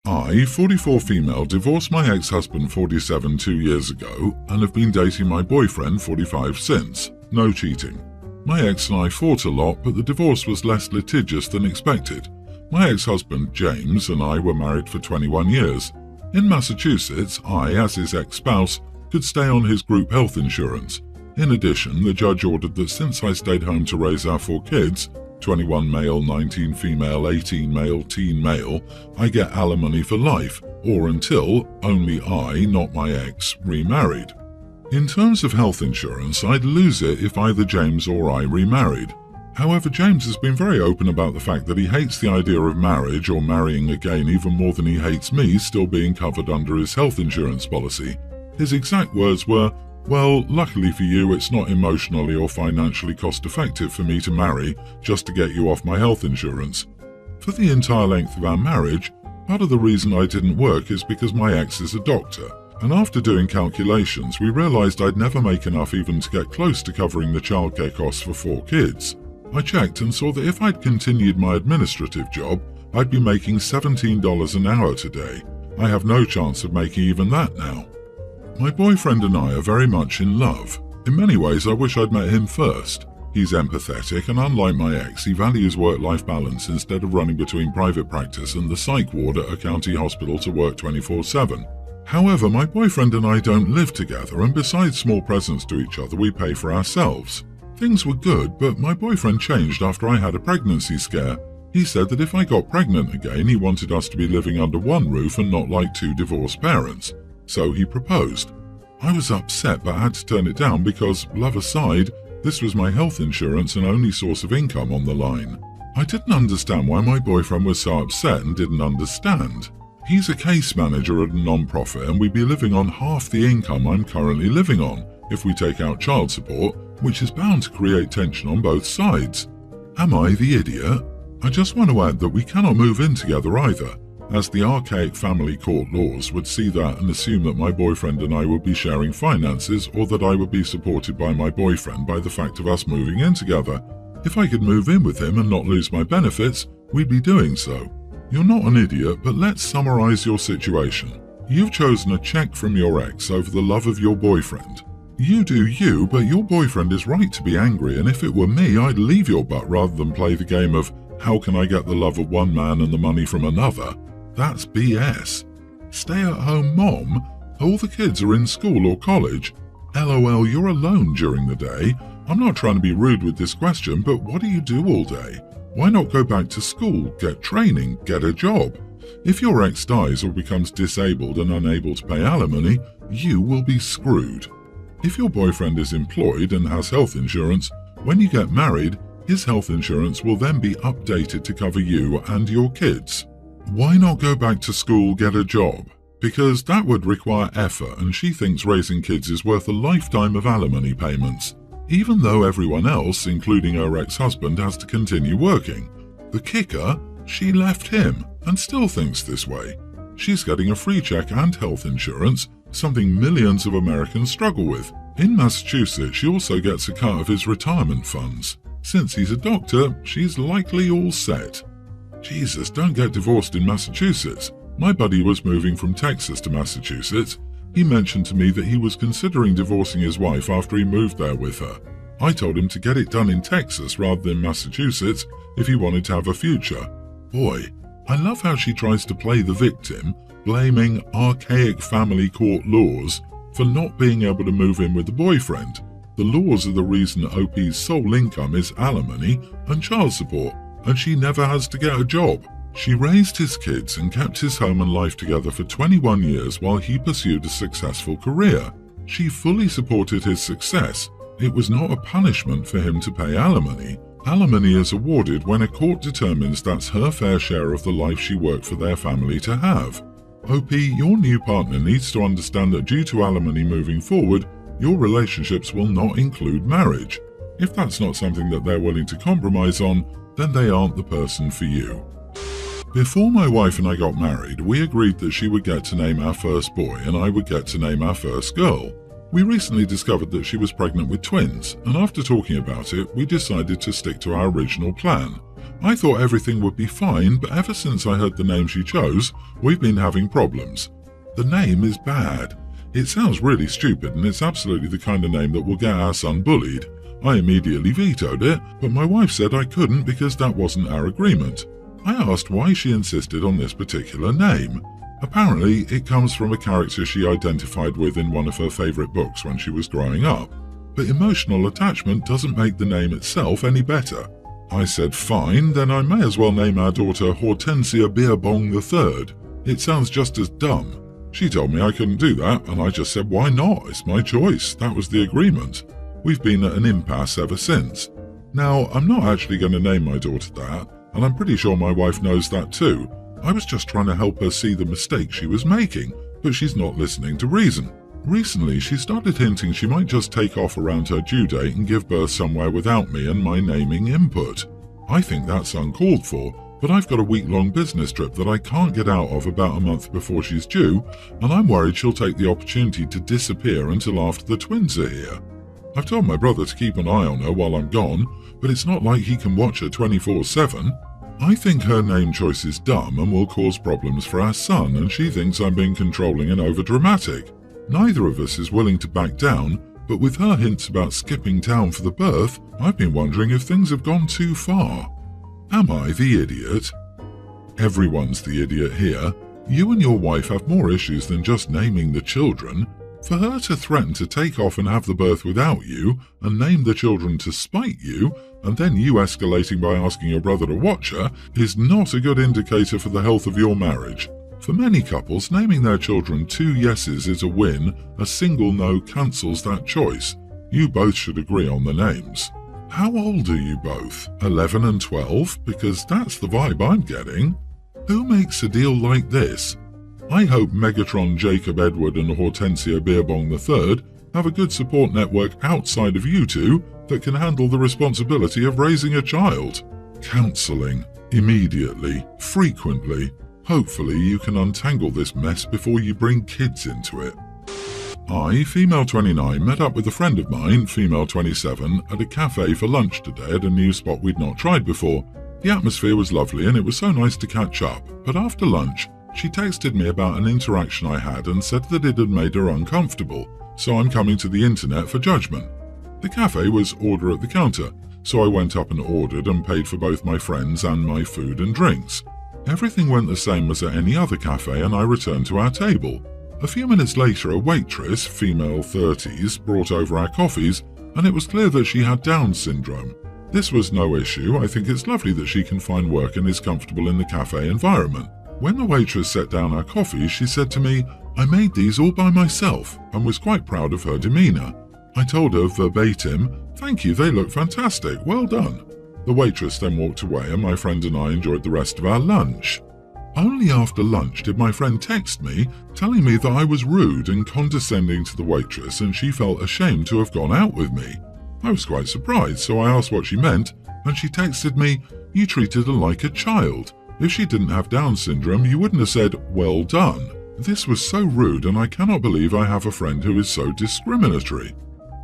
I, 44 female, divorced my ex-husband 47 2 years ago and have been dating my boyfriend 45 since. No cheating. My ex and I fought a lot, but the divorce was less litigious than expected. My ex-husband, James, and I were married for 21 years. In Massachusetts, I, as his ex-spouse, could stay on his group health insurance. In addition, the judge ordered that since I stayed home to raise our 4 kids, 21 male, 19 female, 18 male, teen male, I get alimony for life, or until only I, not my ex, remarried. In terms of health insurance, I'd lose it if either James or I remarried. However, James has been very open about the fact that he hates the idea of marriage or marrying again even more than he hates me still being covered under his health insurance policy. His exact words were, "Well, luckily for you, it's not emotionally or financially cost-effective for me to marry just to get you off my health insurance." For the entire length of our marriage, part of the reason I didn't work is because my ex is a doctor, and after doing calculations, we realized I'd never make enough even to get close to covering the childcare costs for 4 kids. I checked and saw that if I'd continued my administrative job, I'd be making $17 an hour today. I have no chance of making even that now. My boyfriend and I are very much in love. In many ways, I wish I'd met him first. He's empathetic, and unlike my ex, he values work-life balance instead of running between private practice and the psych ward at a county hospital to work 24/7. However, my boyfriend and I don't live together, and besides small presents to each other, we pay for ourselves. Things were good, but my boyfriend changed after I had a pregnancy scare. He said that if I got pregnant again, he wanted us to be living under one roof and not like 2 divorced parents. So he proposed. I was upset but had to turn it down because, love aside, this was my health insurance and only source of income on the line. I didn't understand why my boyfriend was so upset and didn't understand. He's a case manager at a non-profit and we'd be living on half the income I'm currently living on if we take out child support, which is bound to create tension on both sides. Am I the idiot? I just want to add that we cannot move in together either, as the archaic family court laws would see that and assume that my boyfriend and I would be sharing finances or that I would be supported by my boyfriend by the fact of us moving in together. If I could move in with him and not lose my benefits, we'd be doing so. You're not an idiot, but let's summarize your situation. You've chosen a check from your ex over the love of your boyfriend. You do you, but your boyfriend is right to be angry, and if it were me, I'd leave your butt rather than play the game of how can I get the love of one man and the money from another. That's BS. Stay-at-home mom? All the kids are in school or college. LOL, you're alone during the day. I'm not trying to be rude with this question, but what do you do all day? Why not go back to school, get training, get a job? If your ex dies or becomes disabled and unable to pay alimony, you will be screwed. If your boyfriend is employed and has health insurance, when you get married, his health insurance will then be updated to cover you and your kids. Why not go back to school, get a job? Because that would require effort, and she thinks raising kids is worth a lifetime of alimony payments, even though everyone else, including her ex-husband, has to continue working. The kicker? She left him and still thinks this way. She's getting a free check and health insurance, something millions of Americans struggle with. In Massachusetts, she also gets a cut of his retirement funds. Since he's a doctor, she's likely all set. Jesus, don't get divorced in Massachusetts. My buddy was moving from Texas to Massachusetts. He mentioned to me that he was considering divorcing his wife after he moved there with her. I told him to get it done in Texas rather than Massachusetts if he wanted to have a future. Boy, I love how she tries to play the victim, blaming archaic family court laws for not being able to move in with the boyfriend. The laws are the reason OP's sole income is alimony and child support, and she never has to get a job. She raised his kids and kept his home and life together for 21 years while he pursued a successful career. She fully supported his success. It was not a punishment for him to pay alimony. Alimony is awarded when a court determines that's her fair share of the life she worked for their family to have. OP, your new partner needs to understand that due to alimony moving forward, your relationships will not include marriage. If that's not something that they're willing to compromise on, then they aren't the person for you. Before my wife and I got married, we agreed that she would get to name our first boy and I would get to name our first girl. We recently discovered that she was pregnant with twins, and after talking about it, we decided to stick to our original plan. I thought everything would be fine, but ever since I heard the name she chose, we've been having problems. The name is bad. It sounds really stupid, and it's absolutely the kind of name that will get our son bullied. I immediately vetoed it, but my wife said I couldn't because that wasn't our agreement. I asked why she insisted on this particular name. Apparently, it comes from a character she identified with in one of her favourite books when she was growing up. But emotional attachment doesn't make the name itself any better. I said fine, then I may as well name our daughter Hortensia Beerbong III. It sounds just as dumb. She told me I couldn't do that, and I just said why not, it's my choice, that was the agreement. We've been at an impasse ever since. Now, I'm not actually going to name my daughter that, and I'm pretty sure my wife knows that too. I was just trying to help her see the mistake she was making, but she's not listening to reason. Recently, she started hinting she might just take off around her due date and give birth somewhere without me and my naming input. I think that's uncalled for, but I've got a week-long business trip that I can't get out of about a month before she's due, and I'm worried she'll take the opportunity to disappear until after the twins are here. I've told my brother to keep an eye on her while I'm gone, but it's not like he can watch her 24/7. I think her name choice is dumb and will cause problems for our son, and she thinks I'm being controlling and overdramatic. Neither of us is willing to back down, but with her hints about skipping town for the birth, I've been wondering if things have gone too far. Am I the idiot? Everyone's the idiot here. You and your wife have more issues than just naming the children. For her to threaten to take off and have the birth without you, and name the children to spite you, and then you escalating by asking your brother to watch her, is not a good indicator for the health of your marriage. For many couples, naming their children 2 yeses is a win, a single no cancels that choice. You both should agree on the names. How old are you both? 11 and 12? Because that's the vibe I'm getting. Who makes a deal like this? I hope Megatron Jacob Edward and Hortensia Beerbong III have a good support network outside of you two that can handle the responsibility of raising a child. Counselling. Immediately. Frequently. Hopefully you can untangle this mess before you bring kids into it. I, female 29, met up with a friend of mine, female 27, at a cafe for lunch today at a new spot we'd not tried before. The atmosphere was lovely and it was so nice to catch up, but after lunch, she texted me about an interaction I had and said that it had made her uncomfortable, so I'm coming to the internet for judgment. The cafe was order at the counter, so I went up and ordered and paid for both my friends and my food and drinks. Everything went the same as at any other cafe and I returned to our table. A few minutes later, a waitress, female 30s, brought over our coffees, and it was clear that she had Down syndrome. This was no issue. I think it's lovely that she can find work and is comfortable in the cafe environment. When the waitress set down our coffees, she said to me, "I made these all by myself," and was quite proud of her demeanour. I told her verbatim, "Thank you, they look fantastic, well done." The waitress then walked away and my friend and I enjoyed the rest of our lunch. Only after lunch did my friend text me, telling me that I was rude and condescending to the waitress and she felt ashamed to have gone out with me. I was quite surprised, so I asked what she meant, and she texted me, "You treated her like a child. If she didn't have Down syndrome, you wouldn't have said, 'well done.'" This was so rude and I cannot believe I have a friend who is so discriminatory.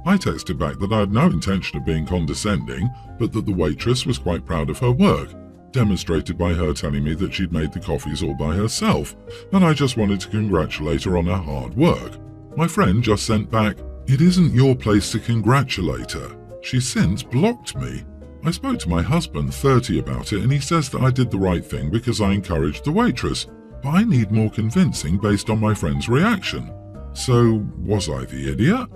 I texted back that I had no intention of being condescending, but that the waitress was quite proud of her work, demonstrated by her telling me that she'd made the coffees all by herself, and I just wanted to congratulate her on her hard work. My friend just sent back, "It isn't your place to congratulate her." She's since blocked me. I spoke to my husband, 30, about it, and he says that I did the right thing because I encouraged the waitress, but I need more convincing based on my friend's reaction. So, was I the idiot?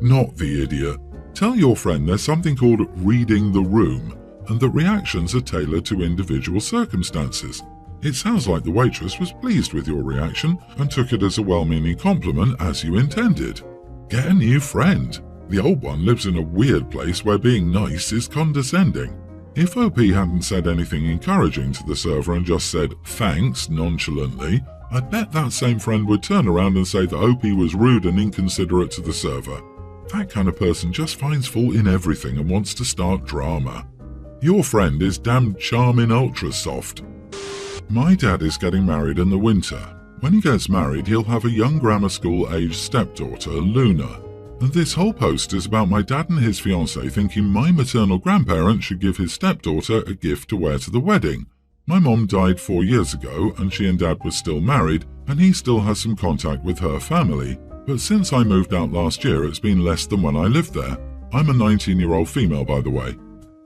Not the idiot. Tell your friend there's something called reading the room, and that reactions are tailored to individual circumstances. It sounds like the waitress was pleased with your reaction and took it as a well-meaning compliment as you intended. Get a new friend. The old one lives in a weird place where being nice is condescending. If OP hadn't said anything encouraging to the server and just said thanks nonchalantly, I bet that same friend would turn around and say that OP was rude and inconsiderate to the server. That kind of person just finds fault in everything and wants to start drama. Your friend is damn charming ultra soft. My dad is getting married in the winter. When he gets married, he'll have a young grammar school aged stepdaughter, Luna. And this whole post is about my dad and his fiancée thinking my maternal grandparents should give his stepdaughter a gift to wear to the wedding. My mom died 4 years ago and she and dad were still married, and he still has some contact with her family. But since I moved out last year, it's been less than when I lived there. I'm a 19-year-old female, by the way.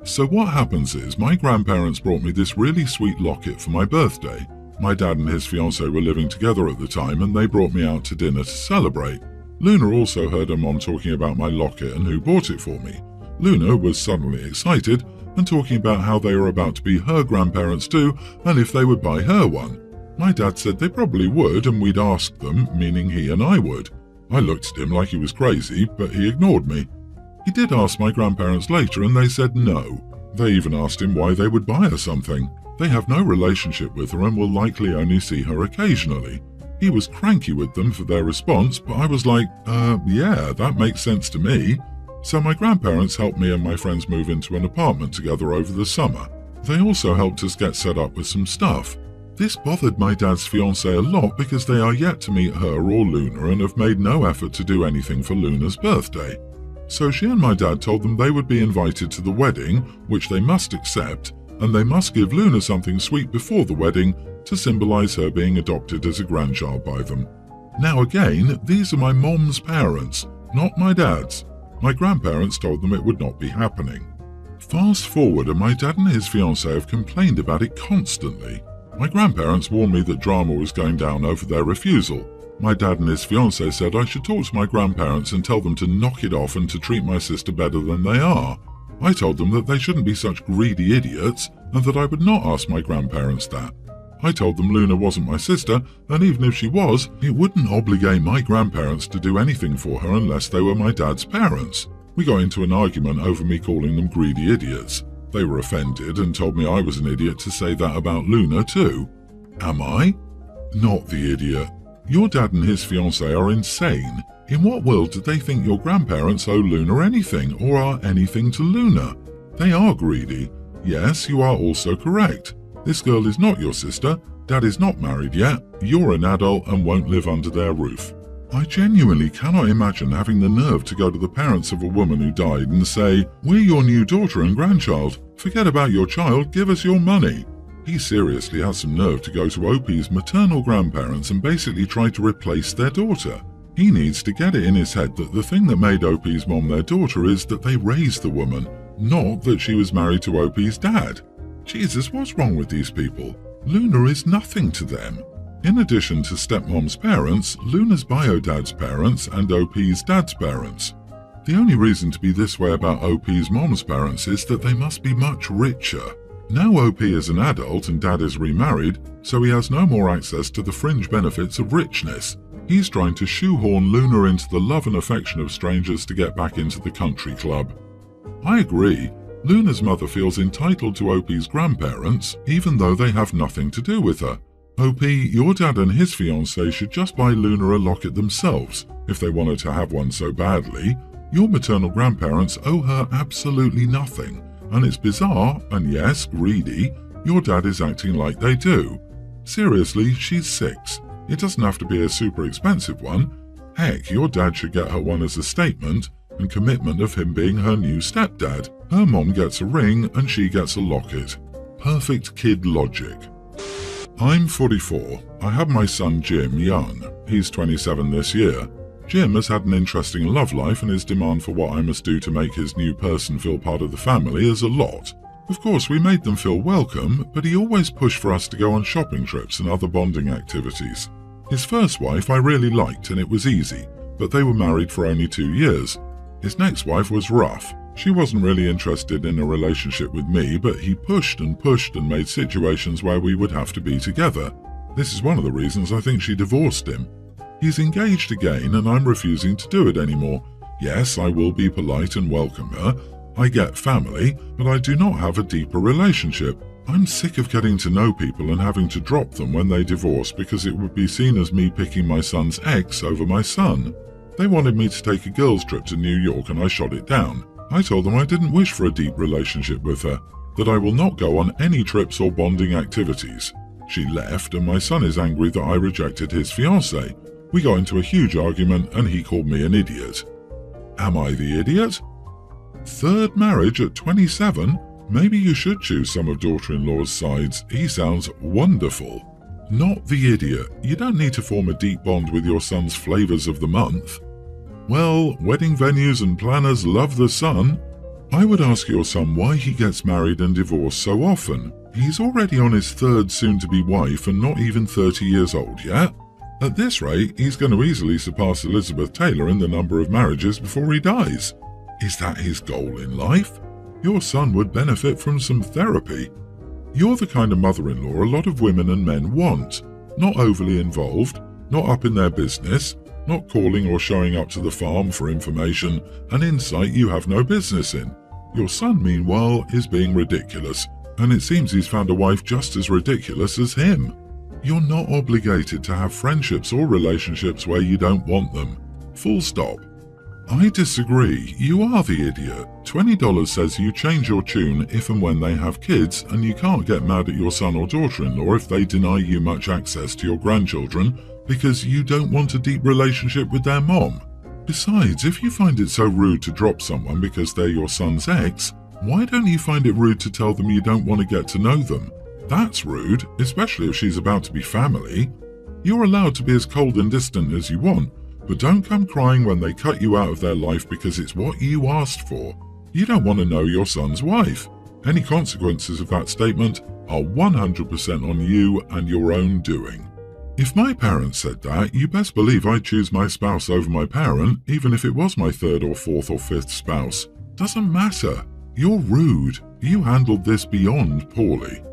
So what happens is my grandparents brought me this really sweet locket for my birthday. My dad and his fiancée were living together at the time and they brought me out to dinner to celebrate. Luna also heard her mom talking about my locket and who bought it for me. Luna was suddenly excited and talking about how they were about to be her grandparents too and if they would buy her one. My dad said they probably would and we'd ask them, meaning he and I would. I looked at him like he was crazy, but he ignored me. He did ask my grandparents later and they said no. They even asked him why they would buy her something. They have no relationship with her and will likely only see her occasionally. He was cranky with them for their response, but I was like, yeah, that makes sense to me. So my grandparents helped me and my friends move into an apartment together over the summer. They also helped us get set up with some stuff. This bothered my dad's fiancée a lot because they are yet to meet her or Luna and have made no effort to do anything for Luna's birthday. So she and my dad told them they would be invited to the wedding, which they must accept, and they must give Luna something sweet before the wedding to symbolize her being adopted as a grandchild by them. Now again, these are my mom's parents, not my dad's. My grandparents told them it would not be happening. Fast forward and my dad and his fiancée have complained about it constantly. My grandparents warned me that drama was going down over their refusal. My dad and his fiancée said I should talk to my grandparents and tell them to knock it off and to treat my sister better than they are. I told them that they shouldn't be such greedy idiots and that I would not ask my grandparents that. I told them Luna wasn't my sister, and even if she was, it wouldn't obligate my grandparents to do anything for her unless they were my dad's parents. We got into an argument over me calling them greedy idiots. They were offended and told me I was an idiot to say that about Luna too. Am I? Not the idiot. Your dad and his fiancée are insane. In what world did they think your grandparents owe Luna anything or are anything to Luna? They are greedy. Yes, you are also correct. This girl is not your sister, dad is not married yet, you're an adult and won't live under their roof. I genuinely cannot imagine having the nerve to go to the parents of a woman who died and say, we're your new daughter and grandchild, forget about your child, give us your money. He seriously has some nerve to go to OP's maternal grandparents and basically try to replace their daughter. He needs to get it in his head that the thing that made OP's mom their daughter is that they raised the woman, not that she was married to OP's dad. Jesus, what's wrong with these people? Luna is nothing to them. In addition to stepmom's parents, Luna's bio-dad's parents and OP's dad's parents. The only reason to be this way about OP's mom's parents is that they must be much richer. Now OP is an adult and dad is remarried, so he has no more access to the fringe benefits of richness. He's trying to shoehorn Luna into the love and affection of strangers to get back into the country club. I agree. Luna's mother feels entitled to OP's grandparents, even though they have nothing to do with her. OP, your dad and his fiancée should just buy Luna a locket themselves, if they wanted to have one so badly. Your maternal grandparents owe her absolutely nothing, and it's bizarre, and yes, greedy, your dad is acting like they do. Seriously, she's 6. It doesn't have to be a super expensive one. Heck, your dad should get her one as a statement and commitment of him being her new stepdad. Her mom gets a ring and she gets a locket. Perfect kid logic. I'm 44. I have my son Jim young. He's 27 this year. Jim has had an interesting love life and his demand for what I must do to make his new person feel part of the family is a lot. Of course, we made them feel welcome, but he always pushed for us to go on shopping trips and other bonding activities. His first wife I really liked and it was easy, but they were married for only 2 years. His next wife was rough. She wasn't really interested in a relationship with me, but he pushed and made situations where we would have to be together. This is one of the reasons I think she divorced him. He's engaged again and I'm refusing to do it anymore. Yes, I will be polite and welcome her. I get family, but I do not have a deeper relationship. I'm sick of getting to know people and having to drop them when they divorce because it would be seen as me picking my son's ex over my son. They wanted me to take a girls' trip to New York and I shot it down. I told them I didn't wish for a deep relationship with her, that I will not go on any trips or bonding activities. She left and my son is angry that I rejected his fiancée. We got into a huge argument and he called me an idiot. Am I the idiot? Third marriage at 27? Maybe you should choose some of daughter-in-law's sides. He sounds wonderful. Not the idiot. You don't need to form a deep bond with your son's flavors of the month. Well, wedding venues and planners love the son. I would ask your son why he gets married and divorced so often. He's already on his third soon-to-be wife and not even 30 years old yet. At this rate, he's going to easily surpass Elizabeth Taylor in the number of marriages before he dies. Is that his goal in life? Your son would benefit from some therapy. You're the kind of mother-in-law a lot of women and men want. Not overly involved, not up in their business, not calling or showing up to the farm for information and insight you have no business in. Your son, meanwhile, is being ridiculous, and it seems he's found a wife just as ridiculous as him. You're not obligated to have friendships or relationships where you don't want them. Full stop. I disagree. You are the idiot. $20 says you change your tune if and when they have kids, and you can't get mad at your son or daughter-in-law if they deny you much access to your grandchildren because you don't want a deep relationship with their mom. Besides, if you find it so rude to drop someone because they're your son's ex, why don't you find it rude to tell them you don't want to get to know them? That's rude, especially if she's about to be family. You're allowed to be as cold and distant as you want, but don't come crying when they cut you out of their life because it's what you asked for. You don't want to know your son's wife. Any consequences of that statement are 100% on you and your own doing. If my parents said that, you best believe I'd choose my spouse over my parent, even if it was my third or fourth or fifth spouse. Doesn't matter. You're rude. You handled this beyond poorly.